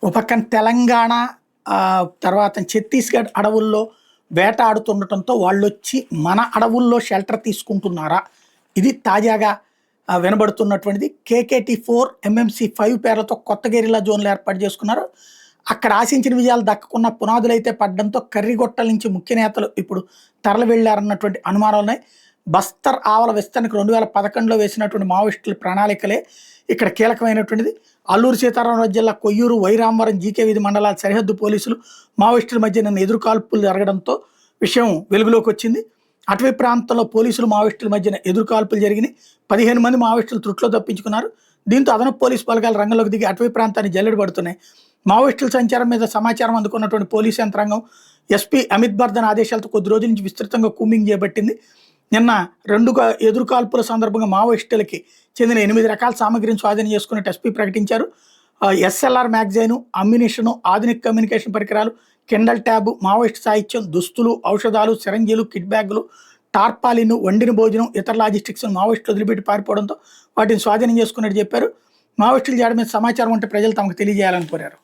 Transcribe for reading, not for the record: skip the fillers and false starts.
ఓ పక్కన తెలంగాణ తర్వాత ఛత్తీస్‌గఢ్ అడవుల్లో వేటాడుతుండటంతో వాళ్ళొచ్చి మన అడవుల్లో షెల్టర్ తీసుకుంటున్నారా? ఇది తాజాగా వినబడుతున్నటువంటిది. కేకేటీ-4, ఎంఎంసీ-5 పేర్లతో కొత్త గెరిల్లా జోన్‌లు ఏర్పాటు చేసుకున్నారు. అక్కడ ఆశించిన విజయాలు దక్కకున్న పునాదులైతే పడడంతో కర్రిగొట్టల నుంచి ముఖ్య నేతలు ఇప్పుడు తరలి వెళ్లారన్నటువంటి అనుమానాలున్నాయి. బస్తర్ ఆవల విస్తరణకు 2011లో వేసినటువంటి మావోయిస్టుల ప్రణాళికలే ఇక్కడ కీలకమైనటువంటిది. అల్లూరు సీతారామరాజు జిల్లా కొయ్యూరు, వైరామవరం, జీకే వీధి మండలాల సరిహద్దు పోలీసులు మావోయిస్టుల మధ్య నిన్న ఎదురు కాల్పులు జరగడంతో విషయం వెలుగులోకి వచ్చింది. అటవీ ప్రాంతంలో పోలీసులు మావోయిస్టుల మధ్యన ఎదురు కాల్పులు జరిగినాయి. 15 మంది మావోయిస్టులు త్రుట్లో తప్పించుకున్నారు. దీంతో అదనపు పోలీసు బలగాలు రంగంలోకి దిగి అటవీ ప్రాంతాన్ని జల్లెడ పడుతున్నాయి. మావోయిస్టుల సంచారం మీద సమాచారం అందుకున్నటువంటి పోలీసు యంత్రాంగం ఎస్పీ అమిత్ బర్ధన్ ఆదేశాలతో కొద్ది రోజుల నుంచి విస్తృతంగా కూంబింగ్ చేపట్టింది. నిన్న 2 ఎదురు కాల్పుల సందర్భంగా మావోయిస్టులకి చెందిన 8 రకాల సామగ్రిని స్వాధీనం చేసుకున్నట్టు ఎస్పీ ప్రకటించారు. ఎస్ఎల్ఆర్ మ్యాగజైను, అమ్యునిషను, ఆధునిక కమ్యూనికేషన్ పరికరాలు, కిండల్ ట్యాబ్, మావోయిస్ట్ సాహిత్యం, దుస్తులు, ఔషధాలు, సిరంజీలు, కిట్ బ్యాగులు, టార్పాలిన్, వండిన భోజనం, ఇతర లాజిస్టిక్స్ మావోయిస్టులు వదిలిపెట్టి పారిపోవడంతో వాటిని స్వాధీనం చేసుకున్నట్టు చెప్పారు. మావోయిస్టుల జాడ మీద సమాచారం ఉంటే ప్రజలు తమకు తెలియజేయాలని కోరారు.